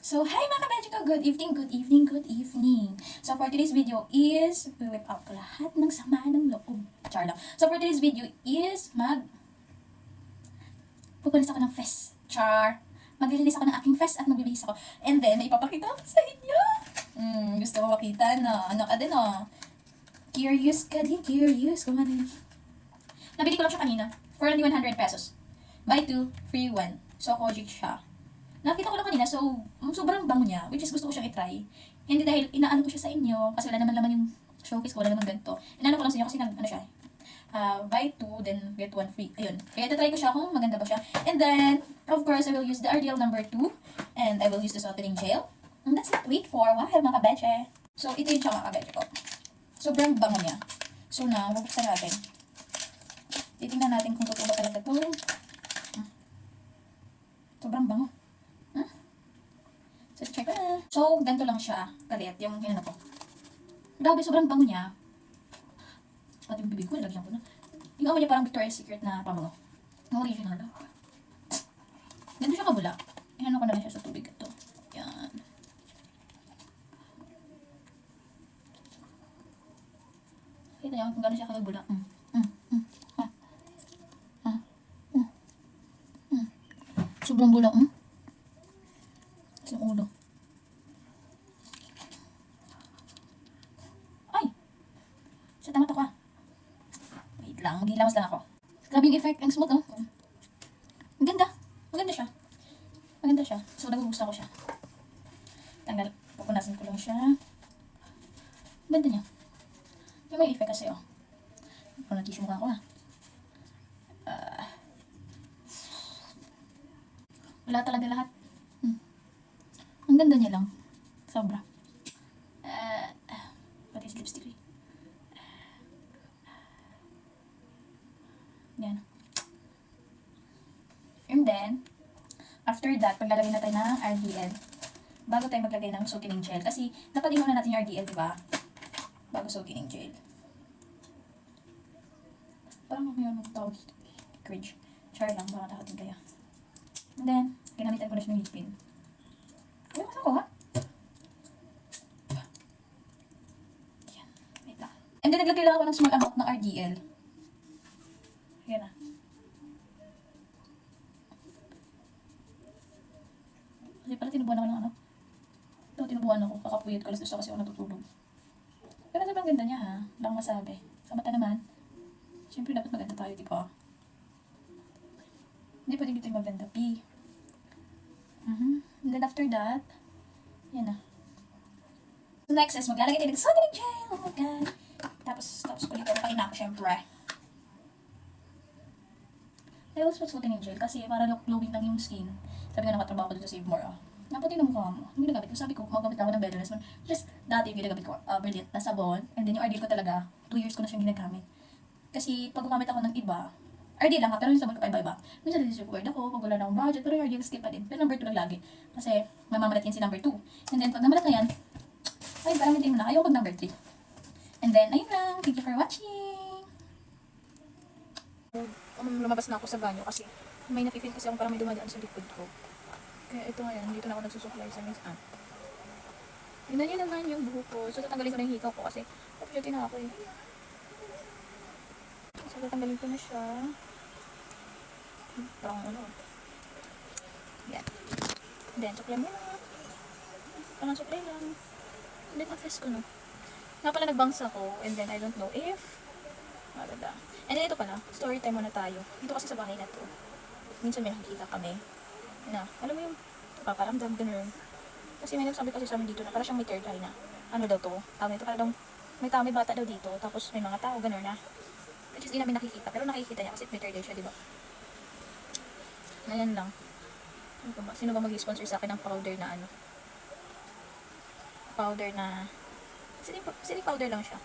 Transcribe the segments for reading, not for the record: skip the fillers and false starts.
So, hi mga kabedyo ko! Good evening, good evening, good evening! So, for today's video is, we-whip out ko lahat ng sama ng loob. Char lang. So, for today's video is, pupulis ako ng fest. Char! Maglilinis ako ng aking fest at magbibihis ako. And then, may ipapakita ako sa inyo! Gusto mo makita na? Ano ka din, oh? Curious ka din, curious. Kung ano yun. Nabili ko lang siya kanina. For only 100 pesos. Buy 2, free 1. So, Kojic siya. Nakita ko lang kanina, so sobrang bango niya, which is gusto ko siyang itry. Hindi dahil inaano ko siya sa inyo, kasi wala naman laman yung showcase ko, wala naman ganito. Inaano ko lang sa inyo kasi ano siya, buy 2, then get 1 free. Ayun. Kaya try ko siya kung maganda ba siya. And then, of course, I will use the RDL number 2, and I will use the softening gel. And that's it. Wait for a while, mga kabeche. So, ito yung siya, mga kabeche ko. Sobrang bango niya. So, now, bubuksan natin. Titingnan natin kung totoo ba talaga ito. Sobrang bango. So, try ko na. So, ganito lang siya. Kalit, yung hinano ko. Grabe, sobrang bango niya. Pati yung bibig ko, ilagyan ko na. Yung amoy niya parang Victoria's Secret na pabango. Yung original daw. Ganito siya kabula. Hinano ko na lang siya sa tubig ito. Yan. Kita niyo kung gano'n siya kabula. Sobrang bula, yung ulo. Ay! Sa tama to ka. Wait lang, maghilawas lang ako. Grabe yung effect, ang smooth, oh. Ang ganda. Maganda siya. Maganda siya. So, nagugustuhan ko siya. Tanggal. Pupunasan ko lang siya. Ganda niya. Yung may effect kasi, oh. Kung nag-tissue mukha ko, wala talaga lahat. Ang ganda niya lang. Sobra. Pati sa lipstick eh. Yan. And then, after that, paglalagay na tayo ng RDL. Bago tayo maglagay ng soothing gel. Kasi, napaliho na natin yung RDL, diba? Bago soothing gel. Parang mayroon magtawag dito. Cringe. Char lang, baka takatin kaya. And then, ginamitan ko na siya ng lipin. Ano ko, ha? Yan. Wait lang. And then, naglagay lang ako ng small amount ng RDL. Yan na. Kasi pala tinubuan ako ng ano. Ito, tinubuan ako. Kakapuyot ko. Alas gusto kasi ako natutulog. Pero sobrang ganda niya, ha? Wala akong masabi. Sa mata naman. Siyempre, dapat maganda tayo, di ba? Hindi pwede dito yung maganda. P. And then after that, yan na. So next is maglalagay tayo ng soothing gel. Oh my god. Tapos ko dito. Kain na ako syempre. I always put soothing gel kasi para glowing lang yung skin. Sabi nga nakatrabaho ko dito sa Save More. Naputi ng mukha mo. Yung ginagamit ko. Sabi ko, magamit ako ng Better Response. Just dati yung ginagamit ko, Brilliant na sabon. And then yung RDL ko talaga, 2 years ko na siyang ginagamit. Kasi pag gumamit ako ng iba, RD lang ha, pero yung sabon ko pa iba-iba. Minsan disrequired ako, pag wala na akong budget, pero yung RD skip pa din. Pero number 2 lang lagi. Kasi mamamalat yan si number 2. And then pag namalat na yan, ay parang hindi mo na, ayaw pag number 3. And then, ayun lang. Thank you for watching. Lumabas na ako sa banyo kasi may napifeel kasi ako parang may dumadaan sa likod ko. Kaya ito ngayon, dito na ako nagsusuklay sa Miss Anne. Tignan niyo naman yung buho ko. So tatanggalin ko na yung hikaw ko kasi opportunity na ako eh. So, tatanggalin ko na siya. Parang ano. Yan. Then, suklay mo na. Parang suklay lang. And then, na-fest ko na. Nga pala nagbangs ako. And then, I don't know if malada. And then, ito pala. Story time muna tayo. Dito kasi sa bahay na to. Minsan may nakikita kami. Na, alam mo yung paparamdam, ganun. Kasi may nagsabi kasi sa amin dito na parang siyang may third eye na. Ano daw to? Tama ito. Parang may tao, may bata daw dito. Tapos may mga tao, ganun na. Which is di namin nakikita, pero nakikita niya kasi may third eye siya, diba? Ayan lang. Sino ba mag-sponsor sa akin ng powder na ano? Powder na... Sili powder lang siya.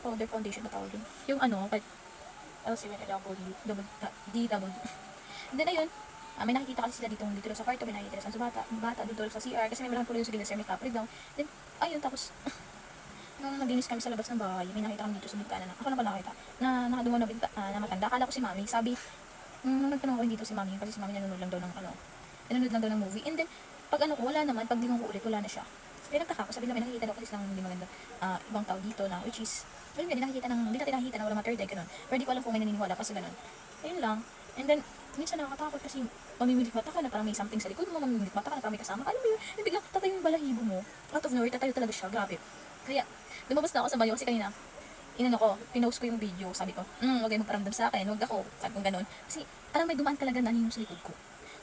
Powder foundation na powder. Yung ano, kahit... LC1LW. And then ayun, may nakikita kasi sila dito lang sa kwarto, may nakikita sila sa bata, dito sa CR, kasi may malang pulo yung sa gilid sa may kapre daw. Then, ayun, tapos... Nung naglinis kami sa labas ng bahay, may nakita kami dito sa bintana na, ako lang pala nakita, na nakadungo na matanda. Akala ko si Mami, sabi, nung nagtanong ko rin dito si Mami, kasi si Mami nanonood lang daw ng nanonood lang daw ng movie. And then, Pag ano ko, wala naman, pag lingon ko ulit, wala na siya. Kaya nagtaka ko, sabi namin nakikita daw kasi silang hindi maganda ibang tao dito na, which is, ayun nga, hindi natin nakikita na wala mga third eye, ganun. Pero di ko alam kung may naniniwala pa sa ganun. Ayun lang. And then, minsan nakakatakot kasi mamimilit mata ka na parang may something sa likod mo, mamimilit mata ka na parang may kasama ka. Alam mo yun, yung biglang tatayo yung balahibo mo. Out of nowhere, tatayo talaga siya. Grabe. Kaya, lumabas na ako sa banyo kasi kanina, inano ko, pinost ko yung video, sabi ko, huwag kayong magparamdam sa akin, huwag ako, sabi kong ganun. Kasi, parang may dumaan talaga na sa likod ko.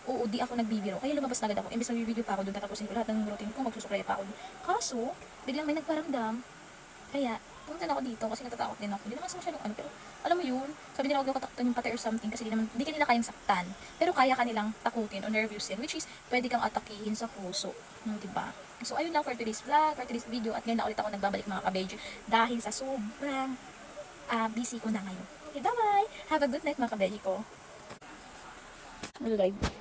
Oo, di ako nagbibiro. Kaya lumabas na agad ako. Imbes na video pa ako doon, tatapusin ko lahat ng routine ko, magsusuklay pa ako. Kaso, biglang may nagparamdam. Kaya, pumunta na ako dito kasi natatakot din ako. Hindi naman sa masyadong ano, pero alam mo yun, sabi nila huwag daw kataktan yung patay or something kasi di kanila kayang saktan. Pero kaya kanilang takutin o nervyusin, which is, pwede kang atakihin sa puso. Diba? So, ayun lang for today's vlog, for today's video. At ngayon na ulit ako nagbabalik mga kabejo dahil sa sobrang busy ko na ngayon. Okay, bye-bye! Have a good night mga kabejo ko. Live.